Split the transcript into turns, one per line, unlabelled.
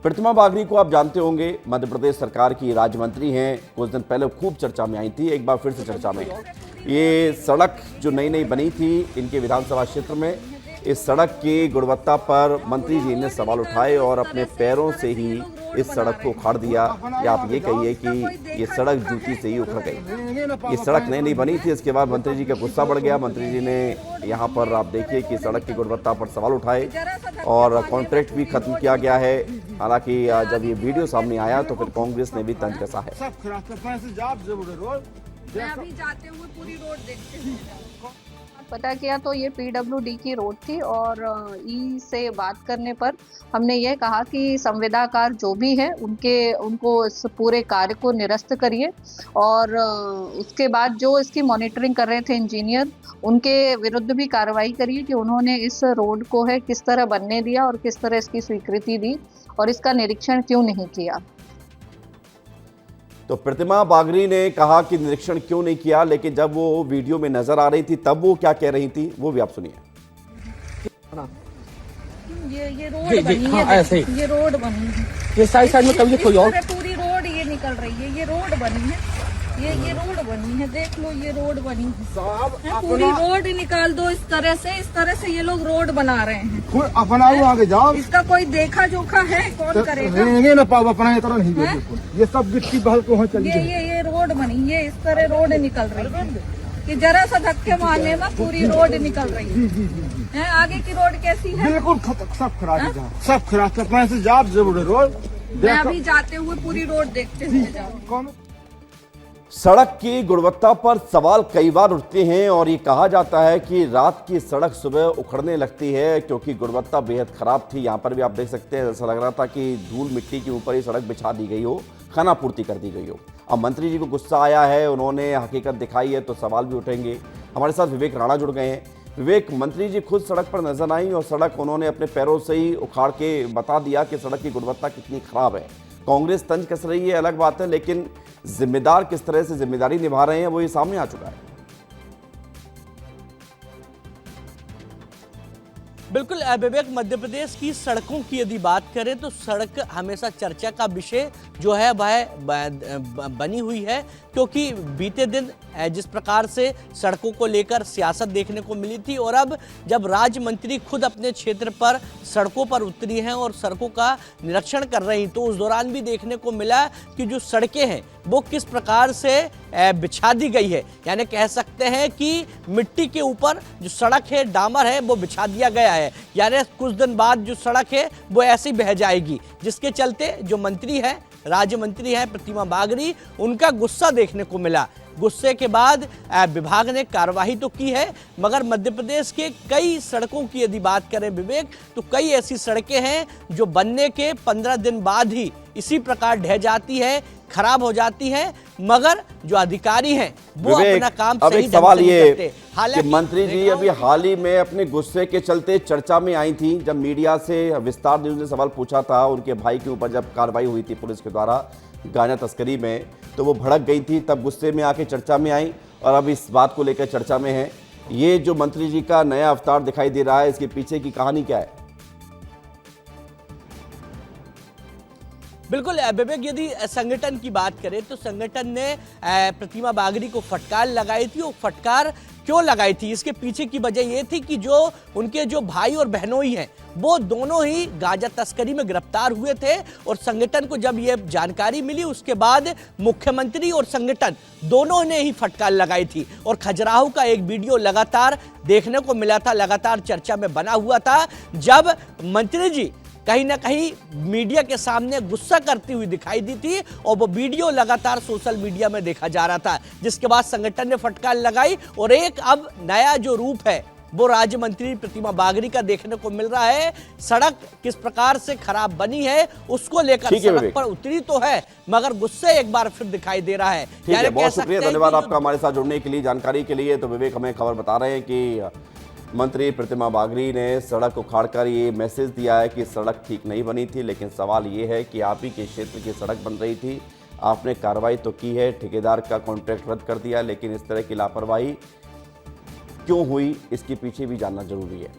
प्रतिमा बागरी को आप जानते होंगे, मध्य प्रदेश सरकार की राज्य मंत्री हैं। कुछ दिन पहले खूब चर्चा में आई थी, एक बार फिर से चर्चा में। ये सड़क जो नई नई बनी थी इनके विधानसभा क्षेत्र में, इस सड़क की गुणवत्ता पर मंत्री जी ने सवाल उठाए और अपने पैरों से ही इस सड़क को उखाड़ दिया, या आप ये कहिए कि ये सड़क जूती से ही उखड़ गई। ये सड़क नई नई बनी थी, इसके बाद मंत्री जी का गुस्सा बढ़ गया। मंत्री जी ने यहाँ पर आप देखिए कि सड़क की गुणवत्ता पर सवाल उठाए और कॉन्ट्रैक्ट भी खत्म किया गया है। हालांकि जब ये वीडियो सामने आया तो फिर कांग्रेस ने भी तंज कसा है।
मैं अभी जाते हुए पूरी रोड देखते हुए
पता किया तो ये पीडब्ल्यूडी की रोड थी और ई से बात करने पर हमने ये कहा कि संविदाकार जो भी है उनको इस पूरे कार्य को निरस्त करिए और उसके बाद जो इसकी मॉनिटरिंग कर रहे थे इंजीनियर, उनके विरुद्ध भी कार्रवाई करिए कि उन्होंने इस रोड को है किस तरह बनने दिया और किस तरह इसकी स्वीकृति दी और इसका निरीक्षण क्यों नहीं किया।
तो प्रतिमा बागरी ने कहा कि निरीक्षण क्यों नहीं किया, लेकिन जब वो वीडियो में नजर आ रही थी तब वो क्या कह रही थी वो भी आप सुनिए।
ये रोड बनी है, ऐसे ही ये रोड बनी है,
ये साइड में कभी कोई और
पूरी रोड ये निकल रही है, ये रोड बनी है, ये रोड बनी है, देख लो ये रोड बनी है, पूरी रोड निकाल दो। इस तरह से ये लोग रोड बना रहे हैं।
अपना आगे जाओ,
इसका कोई देखा जोखा है? कौन करेगा?
रहेंगे ना पाओ अपना तरह नहीं है। ये सब गिट्टी बहल को हो चली
ये रोड बनी है, इस तरह रोड निकल रही है कि जरा सा धक्के मारने में पूरी रोड निकल रही है। आगे की रोड कैसी है?
बिल्कुल सब खराब, सब खराब। अपने से जाप जरूर रोड।
मैं अभी जाते हुए पूरी रोड देखते हुए जाऊँ।
सड़क की गुणवत्ता पर सवाल कई बार उठते हैं और ये कहा जाता है कि रात की सड़क सुबह उखड़ने लगती है क्योंकि गुणवत्ता बेहद खराब थी। यहाँ पर भी आप देख सकते हैं, ऐसा लग रहा था कि धूल मिट्टी के ऊपर ही सड़क बिछा दी गई हो, खानापूर्ति कर दी गई हो। अब मंत्री जी को गुस्सा आया है, उन्होंने हकीकत दिखाई है तो सवाल भी उठेंगे। हमारे साथ विवेक राणा जुड़ गए हैं। विवेक, मंत्री जी खुद सड़क पर नजर आई और सड़क उन्होंने अपने पैरों से ही उखाड़ के बता दिया कि सड़क की गुणवत्ता कितनी खराब है। कांग्रेस तंज कस रही है अलग बात है, लेकिन जिम्मेदार किस तरह से जिम्मेदारी निभा रहे हैं वो ये सामने आ चुका है।
बिल्कुल विवेक, मध्य प्रदेश की सड़कों की यदि बात करें तो सड़क हमेशा चर्चा का विषय जो है वह बनी हुई है, क्योंकि बीते दिन जिस प्रकार से सड़कों को लेकर सियासत देखने को मिली थी और अब जब राज्य मंत्री खुद अपने क्षेत्र पर सड़कों पर उतरी हैं और सड़कों का निरीक्षण कर रही तो उस दौरान भी देखने को मिला कि जो सड़कें हैं वो किस प्रकार से बिछा दी गई है। यानी कह सकते हैं कि मिट्टी के ऊपर जो सड़क है, डामर है, वो बिछा दिया गया है। यानी कुछ दिन बाद जो सड़क है वो ऐसे ही बह जाएगी, जिसके चलते जो मंत्री है, राज्य मंत्री है प्रतिमा बागरी, उनका गुस्सा देखने को मिला। गुस्से के बाद विभाग ने कार्रवाई तो की है, मगर मध्य प्रदेश के कई सड़कों की यदि बात करें विवेक, तो कई ऐसी सड़कें हैं जो बनने के 15 दिन बाद ही इसी प्रकार ढह जाती है, खराब हो जाती है, मगर जो अधिकारी हैं वो अपना काम सही ढंग से नहीं करते।
हालांकि मंत्री जी अभी हाल ही में अपने गुस्से के चलते चर्चा में आई थी, जब मीडिया से विस्तार न्यूज ने सवाल पूछा था उनके भाई के ऊपर, जब कार्रवाई हुई थी पुलिस के द्वारा गांजा तस्करी में, तो वो भड़क गई थी, तब गुस्से में आके चर्चा में आई और अब इस बात को लेकर चर्चा में है। ये जो मंत्री जी का नया अवतार दिखाई दे रहा है, इसके पीछे की कहानी क्या है?
बिल्कुल विवेक, यदि संगठन की बात करें तो संगठन ने प्रतिमा बागरी को फटकार लगाई थी। वो फटकार क्यों लगाई थी, इसके पीछे की वजह ये थी कि जो उनके जो भाई और बहनोई हैं वो दोनों ही गांजा तस्करी में गिरफ्तार हुए थे और संगठन को जब ये जानकारी मिली उसके बाद मुख्यमंत्री और संगठन दोनों ने ही फटकार लगाई थी। और खजुराहो का एक वीडियो लगातार देखने को मिला था, लगातार चर्चा में बना हुआ था, जब मंत्री जी कहीं ना कहीं मीडिया के सामने गुस्सा करती हुई दिखाई दी थी और वो वीडियो लगातार सोशल मीडिया में देखा जा रहा था, जिसके बाद संगठन ने फटकार लगाई और एक अब नया जो रूप है वो राज्य मंत्री प्रतिमा बागरी का देखने को मिल रहा है। सड़क किस प्रकार से खराब बनी है उसको लेकर सड़क पर उतरी तो है, मगर गुस्से एक बार फिर दिखाई दे रहा है।
बहुत शुक्रिया, धन्यवाद आपका हमारे साथ जुड़ने के लिए, जानकारी के लिए। तो विवेक हमें खबर बता रहे हैं कि मंत्री प्रतिमा बागरी ने सड़क उखाड़कर ये मैसेज दिया है कि सड़क ठीक नहीं बनी थी, लेकिन सवाल ये है कि आप ही के क्षेत्र की सड़क बन रही थी, आपने कार्रवाई तो की है, ठेकेदार का कॉन्ट्रैक्ट रद्द कर दिया, लेकिन इस तरह की लापरवाही क्यों हुई इसके पीछे भी जानना जरूरी है।